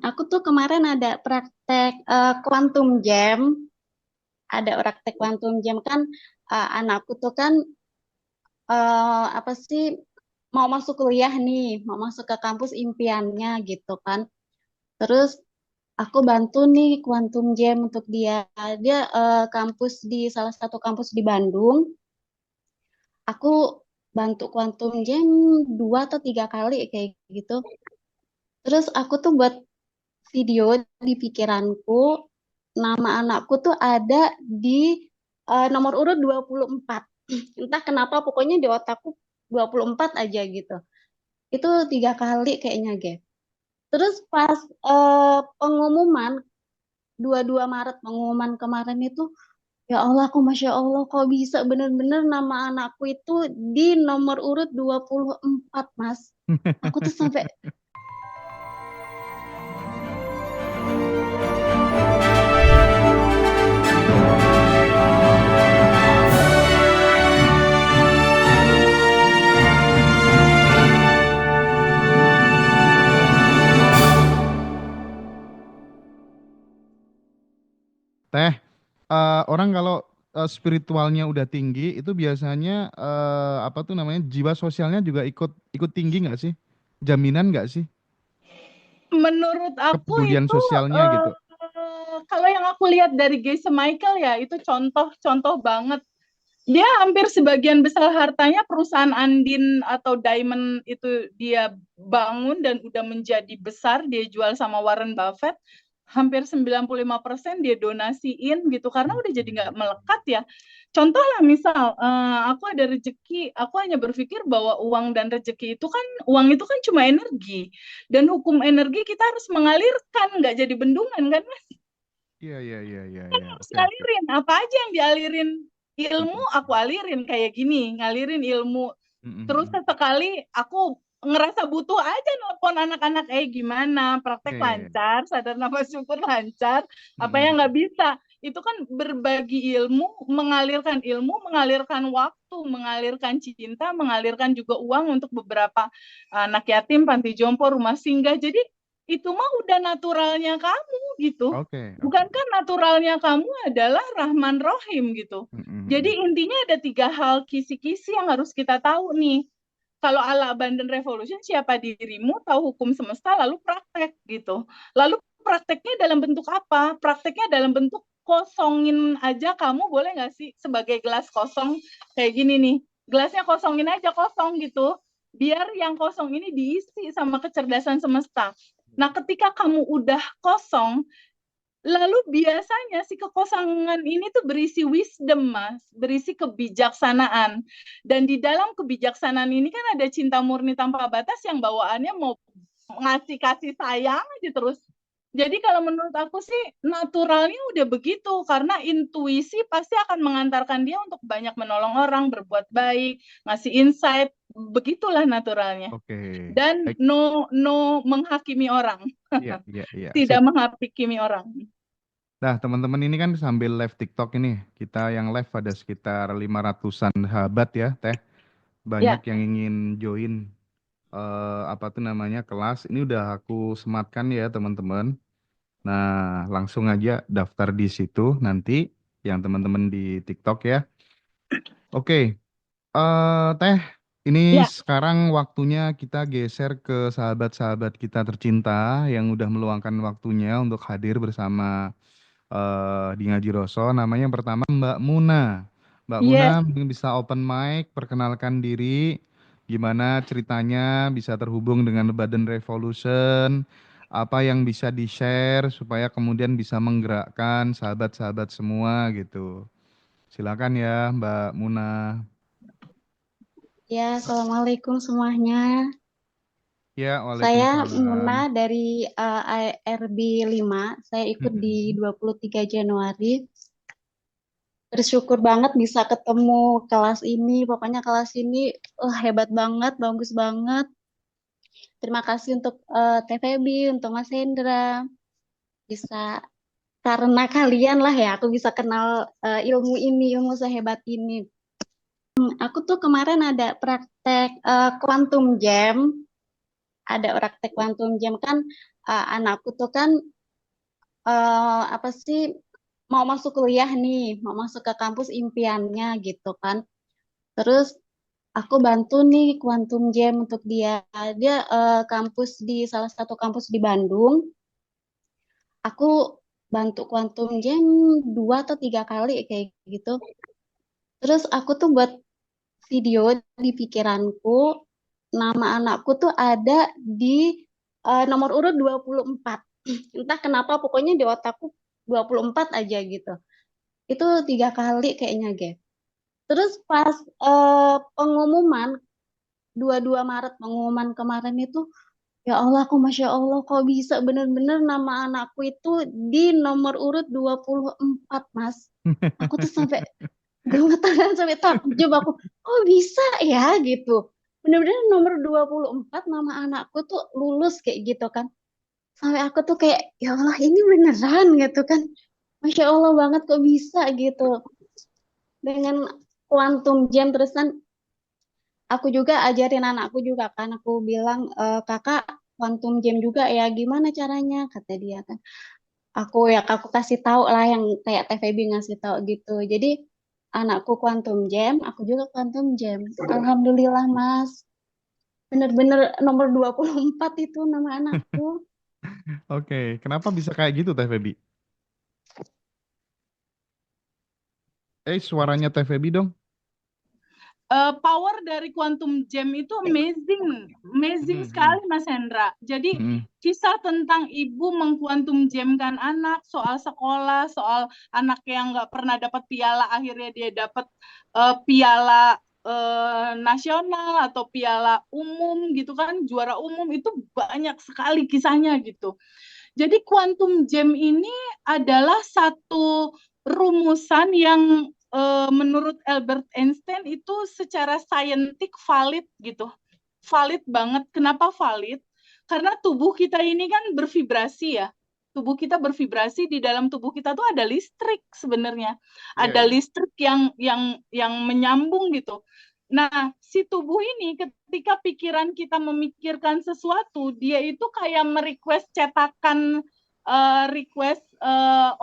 Aku tuh kemarin ada praktek quantum jam, ada praktek quantum jam kan anakku tuh kan apa sih mau masuk kuliah nih, mau masuk ke kampus impiannya gitu kan. Terus aku bantu nih quantum jam untuk dia. Dia kampus di salah satu kampus di Bandung. Aku bantu quantum jam 2 atau 3 kali kayak gitu. Terus aku tuh buat video di pikiranku, nama anakku tuh ada di nomor urut 24. Entah kenapa pokoknya di otakku 24 aja gitu. Itu 3 kali kayaknya, Ge. Terus pas pengumuman 22 Maret pengumuman kemarin itu, ya Allah, aku Masya Allah kok bisa bener-bener nama anakku itu di nomor urut 24, Mas. Aku tuh sampai Teh, orang kalau spiritualnya udah tinggi, itu biasanya apa tuh namanya jiwa sosialnya juga ikut ikut tinggi nggak sih? Jaminan nggak sih Menurut aku kepedulian itu sosialnya eh, gitu? kalau yang aku lihat dari Geisha Michael ya itu contoh-contoh banget. Dia hampir sebagian besar hartanya perusahaan Andin atau Diamond itu dia bangun dan udah menjadi besar, dia jual sama Warren Buffett. Hampir 95% dia donasiin gitu karena udah jadi nggak melekat ya. Contoh lah misal aku ada rezeki, aku hanya berpikir bahwa uang dan rezeki itu kan uang itu kan cuma energi dan hukum energi kita harus mengalirkan, nggak jadi bendungan kan Mas? Iya, iya, iya, iya, Kan iya. harus Oke, oke. ngalirin apa aja yang dialirin, ilmu Mm-mm. aku alirin kayak gini, ngalirin ilmu. Terus Mm-mm. sesekali aku ngerasa butuh aja nelpon anak-anak, gimana praktek Iya, iya, iya. lancar, sadar nafas syukur lancar, apa Mm-mm. yang nggak bisa. Itu kan berbagi ilmu, mengalirkan waktu, mengalirkan cinta, mengalirkan juga uang untuk beberapa anak yatim, panti jompo, rumah singgah. Jadi itu mah udah naturalnya kamu gitu. Oke, oke. Bukankah naturalnya kamu adalah Rahman Rohim gitu. Jadi Mm-mm. intinya ada 3 hal kisi-kisi yang harus kita tahu nih. Kalau ala Abundant Revolution, siapa dirimu, tahu hukum semesta, lalu praktek gitu. Lalu prakteknya dalam bentuk apa? Prakteknya dalam bentuk kosongin aja kamu, boleh nggak sih sebagai gelas kosong kayak gini nih. Gelasnya kosongin aja, kosong gitu. Biar yang kosong ini diisi sama kecerdasan semesta. Nah, ketika kamu udah kosong, lalu biasanya si kekosongan ini tuh berisi wisdom, Mas, berisi kebijaksanaan. Dan di dalam kebijaksanaan ini kan ada cinta murni tanpa batas yang bawaannya mau ngasih kasih sayang aja terus. Jadi kalau menurut aku sih naturalnya udah begitu karena intuisi pasti akan mengantarkan dia untuk banyak menolong orang, berbuat baik, ngasih insight, begitulah naturalnya. Oke. Dan Baik. no menghakimi orang, Iya, iya, iya. tidak Sip. menghakimi orang. Nah, teman-teman ini kan sambil live TikTok ini, kita yang live ada sekitar 500-an sahabat ya, Teh. Banyak Ya, yang ingin join apa tuh namanya kelas. Ini udah aku sematkan ya, teman-teman. Nah, langsung aja daftar di situ nanti yang teman-teman di TikTok ya. Oke, Teh, ini ya. sekarang waktunya kita geser ke sahabat-sahabat kita tercinta yang udah meluangkan waktunya untuk hadir bersama di Ngaji Roso. Namanya yang pertama Mbak Muna. Mbak Muna Yes, mungkin bisa open mic, perkenalkan diri, gimana ceritanya bisa terhubung dengan Badan Revolution, apa yang bisa di-share supaya kemudian bisa menggerakkan sahabat-sahabat semua gitu. Silakan ya Mbak Muna. ya, Assalamualaikum semuanya. Ya, Saya Waalaikumsalam. Muna dari ARB 5. Saya ikut di Mm-mm. 23 Januari. Bersyukur banget bisa ketemu kelas ini. Pokoknya kelas ini hebat banget, bagus banget. Terima kasih untuk Teh Febi, untuk Mas Hendra. Bisa karena kalian lah ya, aku bisa kenal ilmu ini, ilmu sehebat ini. Aku tuh kemarin ada praktek quantum jam, ada praktek quantum jam kan anakku tuh kan apa sih mau masuk kuliah nih, mau masuk ke kampus impiannya gitu kan. Terus aku bantu nih Quantum Jam untuk dia. Dia kampus di salah satu kampus di Bandung. Aku bantu Quantum Jam 2 atau 3 kali kayak gitu. Terus aku tuh buat video di pikiranku, nama anakku tuh ada di nomor urut 24. Entah kenapa pokoknya di otakku 24 aja gitu. Itu 3 kali kayaknya, Ge. Terus pas pengumuman 22 Maret pengumuman kemarin itu, ya Allah, aku Masya Allah kok bisa bener-bener nama anakku itu di nomor urut 24, Mas. Aku tuh sampai gemeteran, sampai takjub aku, kok bisa ya gitu. Bener-bener nomor 24 nama anakku tuh lulus kayak gitu kan. Sampai aku tuh kayak, ya Allah ini beneran gitu kan. Masya Allah banget kok bisa gitu. Dengan Quantum Jam terus kan aku juga ajarin anakku juga kan. Aku bilang, kakak Quantum Jam juga ya, gimana caranya? Kata dia kan. Aku kasih tahu lah yang kayak TVB ngasih tahu gitu. Jadi anakku Quantum Jam, aku juga Quantum Jam. Alhamdulillah Mas. Bener-bener nomor 24 itu nama anakku. Oke, kenapa bisa kayak gitu Teh Febi? Suaranya Teh Febi dong. Power dari Quantum Jam itu amazing sekali Mas Hendra. Jadi kisah tentang ibu mengkuantum jamkan anak, soal sekolah, soal anak yang nggak pernah dapat piala, akhirnya dia dapat piala nasional atau piala umum gitu kan, juara umum, itu banyak sekali kisahnya gitu. Jadi Quantum Jam ini adalah satu rumusan yang menurut Albert Einstein itu secara saintifik valid gitu. Valid banget. Kenapa valid? Karena tubuh kita ini kan bervibrasi ya. Tubuh kita bervibrasi, di dalam tubuh kita tuh ada listrik sebenarnya. Ada listrik yang menyambung gitu. Nah, si tubuh ini ketika pikiran kita memikirkan sesuatu, dia itu kayak merequest cetakan, request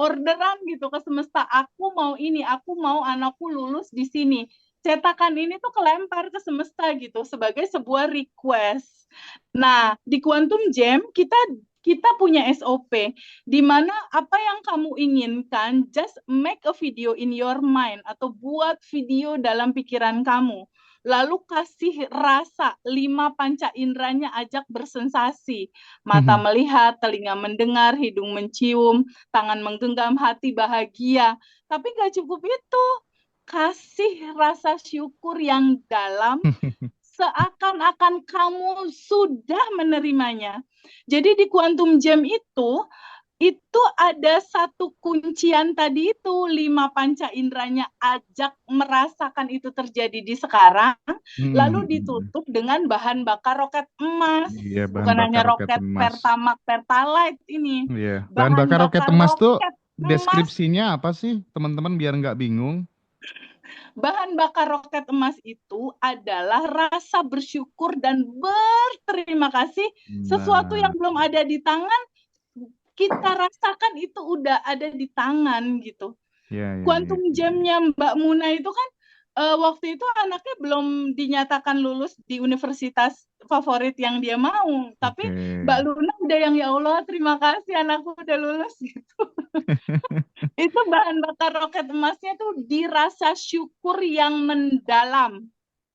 orderan gitu ke semesta. Aku mau ini, aku mau anakku lulus di sini. Cetakan ini tuh kelempar ke semesta gitu sebagai sebuah request. Nah, di Quantum Jam kita punya SOP di mana apa yang kamu inginkan, just make a video in your mind atau buat video dalam pikiran kamu. Lalu kasih rasa 5 panca inderanya, ajak bersensasi. Mata melihat, telinga mendengar, hidung mencium, tangan menggenggam, hati bahagia. Tapi gak cukup itu. Kasih rasa syukur yang dalam, seakan-akan kamu sudah menerimanya. Jadi di Quantum Jam itu ada satu kuncian tadi itu, 5 panca inderanya, ajak merasakan itu terjadi di sekarang, lalu ditutup dengan bahan bakar roket emas. Iya, bahan bukan bakar hanya roket roket emas. Pertamax, Pertalite ini. Iya, bahan bakar roket emas tuh deskripsinya apa sih, teman-teman, biar nggak bingung? Bahan bakar roket emas itu adalah rasa bersyukur dan berterima kasih. Sesuatu yang belum ada di tangan, kita rasakan itu udah ada di tangan gitu. Quantum Jam-nya Mbak Muna itu kan waktu itu anaknya belum dinyatakan lulus di universitas favorit yang dia mau, tapi Mbak Luna udah yang, ya Allah terima kasih anakku udah lulus gitu. Itu bahan bakar roket emasnya tuh dirasa syukur yang mendalam,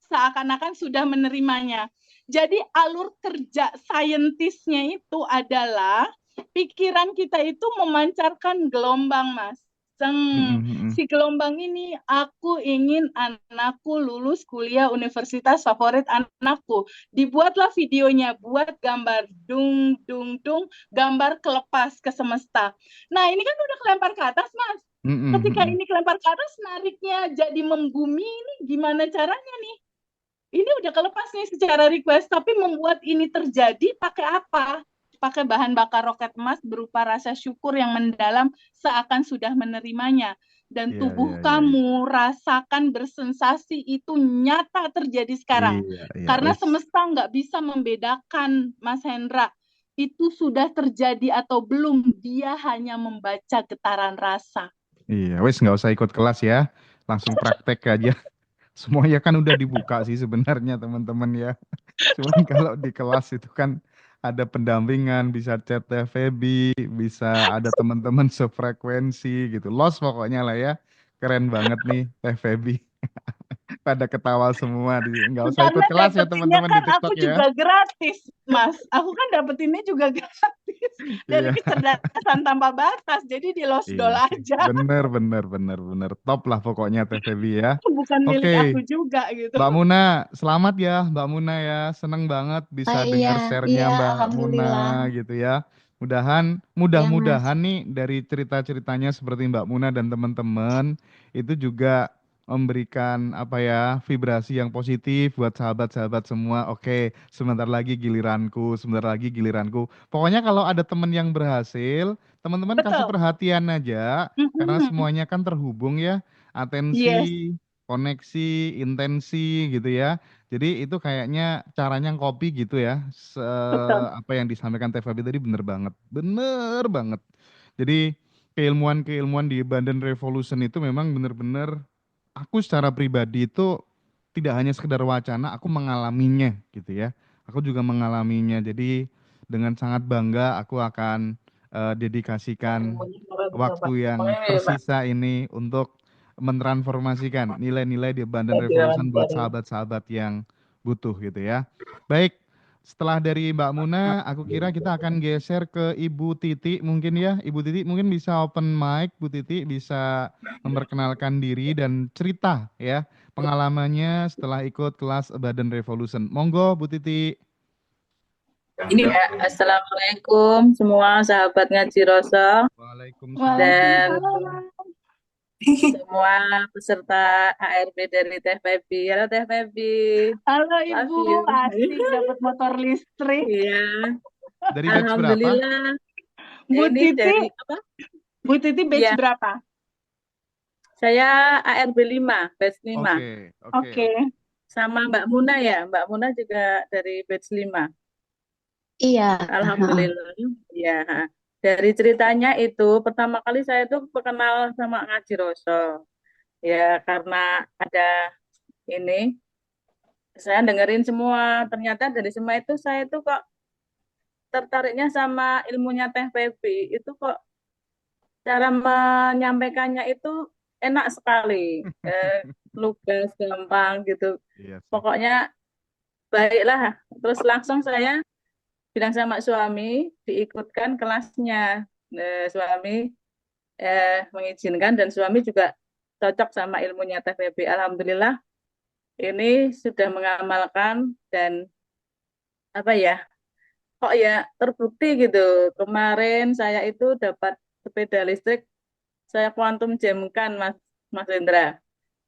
seakan-akan sudah menerimanya. Jadi alur kerja saintisnya itu adalah pikiran kita itu memancarkan gelombang, Mas. Si gelombang ini, aku ingin anakku lulus kuliah universitas favorit anakku. Dibuatlah videonya, buat gambar dung dung dung, gambar kelepas ke semesta. Nah, ini kan udah kelempar ke atas, Mas. Ketika ini kelempar ke atas, nariknya jadi membumi, ini gimana caranya nih? Ini udah kelepas nih secara request, tapi membuat ini terjadi pakai apa? Pakai bahan bakar roket emas berupa rasa syukur yang mendalam, seakan sudah menerimanya. Dan tubuh kamu rasakan bersensasi, itu nyata terjadi sekarang. Karena semesta nggak bisa membedakan, Mas Hendra. itu sudah terjadi atau belum. Dia hanya membaca getaran rasa. Iya, wes nggak usah ikut kelas ya, langsung praktek aja. Semuanya kan udah dibuka sih sebenarnya teman-teman ya. Cuman kalau di kelas itu kan ada pendampingan, bisa chat TVB, bisa ada teman-teman sefrekuensi gitu. Los pokoknya lah ya. Keren banget nih TVB. Pada ketawa semua, nggak usah ikut Karena kelas ya dapetinnya teman-teman di kan aku TikTok ya. juga gratis, Mas. Aku kan dapetinnya juga gratis dari Iya. kecerdasan tanpa batas. Jadi di Iya losdol sih. aja. Bener, bener, bener, bener. Top lah pokoknya TVB ya. Bukan milik Oke, aku juga gitu. Mbak Muna, selamat ya Mbak Muna ya. Seneng banget Ah, bisa iya, dengar share-nya iya, Mbak Muna alhamdulillah. gitu ya. Ya, Mas. Mudah-mudahan nih dari cerita-ceritanya seperti Mbak Muna dan teman-teman itu juga memberikan apa ya vibrasi yang positif buat sahabat-sahabat semua. Oke, sebentar lagi giliranku, sebentar lagi giliranku. Pokoknya kalau ada teman yang berhasil, teman-teman kasih Betul. perhatian aja karena Mm-mm. semuanya kan terhubung ya. Yes, Atensi, koneksi, intensi gitu ya. Jadi itu kayaknya caranya ngopi gitu ya. betul. Apa yang disampaikan Teh Fabi tadi bener banget. Bener banget. Jadi keilmuan-keilmuan di Bandan Revolution itu memang bener-bener aku secara pribadi itu tidak hanya sekedar wacana, aku mengalaminya gitu ya. Aku juga mengalaminya. Jadi dengan sangat bangga aku akan dedikasikan waktu yang tersisa ini untuk mentransformasikan nilai-nilai di Bandan Revolution buat sahabat-sahabat yang butuh gitu ya. Baik, setelah dari Mbak Muna, aku kira kita akan geser ke Ibu Titi mungkin ya. Ibu Titi mungkin bisa open mic, Bu Titi bisa memperkenalkan diri dan cerita ya pengalamannya setelah ikut kelas Badan Revolution. Monggo Bu Titi. Ini ya, Assalamualaikum semua sahabat Ngaji Roso Waalaikumsalam. dan Waalaikumsalam. semua peserta HRB dari Teh Febi. Halo Teh Febi, Halo love Ibu, you. asik dapat motor listrik. Iya, Dari batch berapa? alhamdulillah. Bu Ini Titi, dari apa? Bu Titi batch Iya, berapa? saya ARB 5, batch 5. Oke, oke. Oke. Sama Mbak Muna ya, Mbak Muna juga dari batch 5. Iya. Alhamdulillah. Ya, dari ceritanya itu pertama kali saya tuh kenal sama Ngaji Roso. Ya, karena ada ini saya dengerin semua, ternyata dari semua itu saya tuh kok tertariknya sama ilmunya Teh Febi. Itu kok cara menyampaikannya itu enak sekali. Lugas, gampang gitu. Iya sih. Pokoknya baiklah. Terus langsung saya bilang sama suami diikutkan kelasnya. Suami mengizinkan dan suami juga cocok sama ilmunya Teh Febi. Alhamdulillah ini sudah mengamalkan dan apa ya, kok ya terbukti gitu. Kemarin saya itu dapat sepeda listrik, saya kuantum jamkan Mas Mas Indra.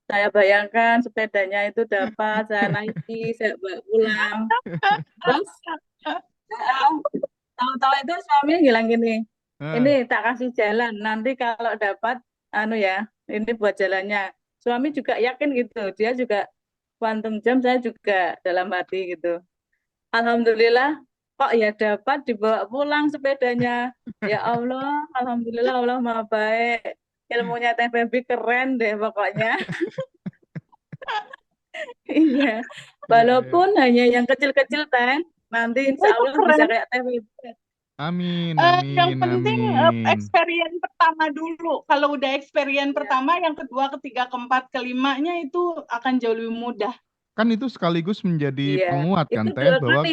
Saya bayangkan sepedanya itu dapat saya naiki, saya bawa pulang. Terus tahu-tahu itu suami bilang gini, Eh, ini tak kasih jalan, nanti kalau dapat anu ya, ini buat jalannya. Suami juga yakin gitu, dia juga quantum jam, saya juga dalam hati gitu. Alhamdulillah, kok ya dapat dibawa pulang sepedanya. Ya Allah, Alhamdulillah Allah maha baik. Ilmunya Teh Febi keren deh pokoknya. Iya, iya. walaupun hanya yang kecil-kecil Teh, nanti Oh, insya itu Allah bisa keren. kayak Teh Febi. Amin, Yang amin, penting amin. experience pertama dulu. Kalau udah experience Iya, pertama, yang kedua, ketiga, keempat, kelimanya itu akan jauh lebih mudah. Kan itu sekaligus menjadi iya. penguat Itu kan Teh dua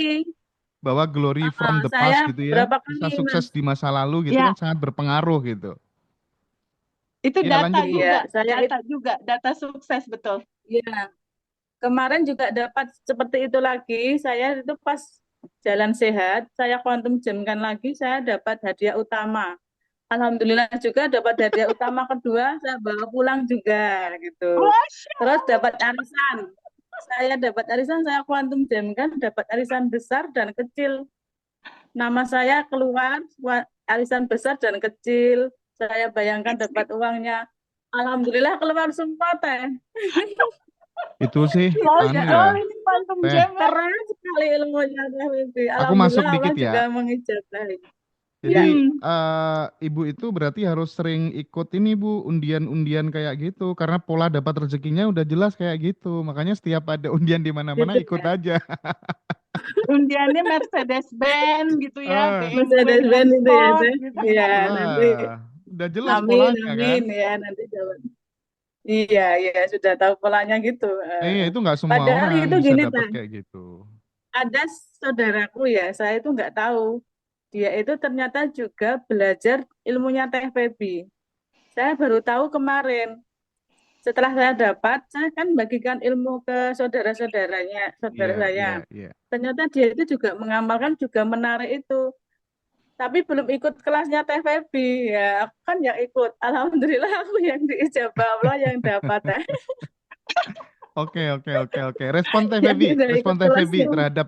bahwa kali. glory from the Saya past gitu ya. berapa Kisah kali sukses Mas? di masa lalu gitu Ya, kan sangat berpengaruh gitu. itu Iya, lanjut Bu. Iya, saya itu data sukses betul. iya. Kemarin juga dapat seperti itu lagi. Saya itu pas jalan sehat, saya quantum jamkan lagi, saya dapat hadiah utama. Alhamdulillah juga dapat hadiah utama kedua, saya bawa pulang juga gitu. Masya Terus Allah. dapat arisan. Saya dapat arisan, saya quantum jamkan, dapat arisan besar dan kecil. Nama saya keluar, arisan besar dan kecil. Saya bayangkan dapat uangnya. Alhamdulillah keluar semua Teh. Itu sih Lost anu goal ya, ini quantum Teh. jam. Keren sekali ilmunya TFB. Aku masuk Alhamdulillah Allah dikit juga ya. mengijabahi. Jadi Hmm. Ibu itu berarti harus sering ikut ini Bu, undian-undian kayak gitu karena pola dapat rezekinya udah jelas kayak gitu. Makanya setiap ada undian di mana-mana Gitu ikut ya. aja. Undiannya Mercedes-Benz gitu ya, Ah, BMW Mercedes-Benz dengan itu ya, sport Teh. gitu. Iya, nanti lah, udah jelas amin, polanya kan? amin ya nanti jawab. Iya, iya sudah tahu polanya gitu. Iya, itu nggak semua Padahal orang itu bisa gini, dapat Teh. kayak gitu. Ada saudaraku ya, saya itu nggak tahu. Dia itu ternyata juga belajar ilmunya Teh Febi. Saya baru tahu kemarin. Setelah saya dapat, saya kan bagikan ilmu ke saudara-saudaranya, saudara Iya, saya. iya, iya. Ternyata dia itu juga mengamalkan, juga menarik itu. Tapi belum ikut kelasnya Teh Febi. Ya, aku kan yang ikut. Alhamdulillah aku yang diijabah Allah yang dapat. Teh. Oke, oke, oke, oke. Respon Teh Yang Febi, sudah ikut respon Teh Febi kelasnya. terhadap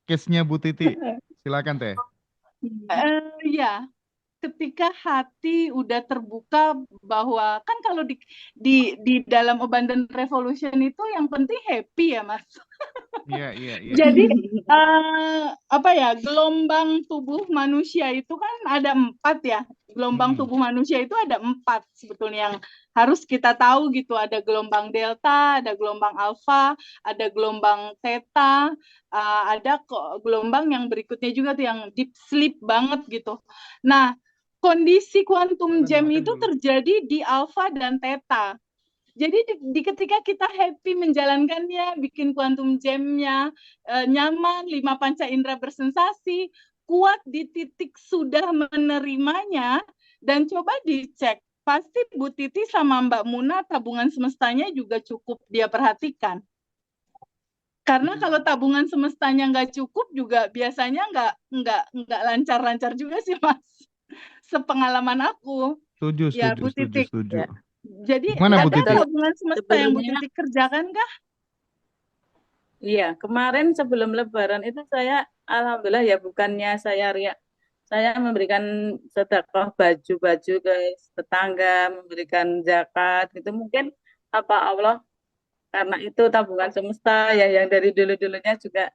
case-nya Bu Titi. Silakan Teh. Ya, ketika hati udah terbuka bahwa kan kalau di dalam Abundant Revolution itu yang penting happy ya Mas. Iya, iya, iya. Jadi apa ya, gelombang tubuh manusia itu kan ada 4 ya. Gelombang tubuh manusia itu ada 4 sebetulnya yang harus kita tahu gitu. Ada gelombang delta, ada gelombang alfa, ada gelombang theta, ada gelombang yang berikutnya juga tuh yang deep sleep banget gitu. Nah, kondisi quantum jam itu terjadi di alfa dan theta. Jadi ketika kita happy menjalankannya, bikin quantum jam-nya nyaman, 5 panca indera bersensasi, kuat di titik sudah menerimanya, dan coba dicek. Pasti Bu Titi sama Mbak Muna tabungan semestanya juga cukup dia perhatikan. Karena kalau tabungan semestanya nggak cukup juga biasanya nggak lancar-lancar juga sih Mas. Sepengalaman aku. Setuju, Ya setuju, Bu setuju, Titik. setuju. Ya. Jadi Gimana Bu ada Titi? tabungan semesta yang Bu Sebelumnya, Titik kerjakan kah? iya, kemarin sebelum Lebaran itu saya, alhamdulillah ya bukannya saya riak, saya memberikan sedekah baju-baju ke tetangga, memberikan zakat, gitu mungkin apa Allah karena itu tabungan semesta ya yang dari dulu-dulunya juga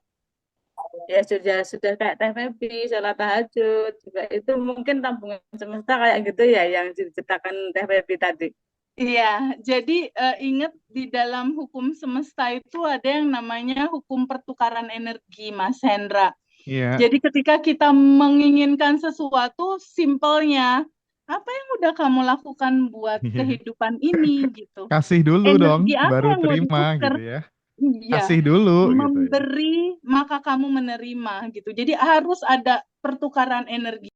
ya sudah kayak Teh Febi, sholat tahajud juga itu mungkin tabungan semesta kayak gitu ya yang diceritakan Teh Febi tadi. Iya, jadi ingat di dalam hukum semesta itu ada yang namanya hukum pertukaran energi, Mas Hendra. Iya. Jadi ketika kita menginginkan sesuatu, simpelnya, apa yang udah kamu lakukan buat kehidupan ini gitu. Kasih dulu dong, Energi apa baru yang mau terima ditukar? gitu ya. Iya, Kasih dulu gitu ya. memberi maka kamu menerima gitu. Jadi harus ada pertukaran energi.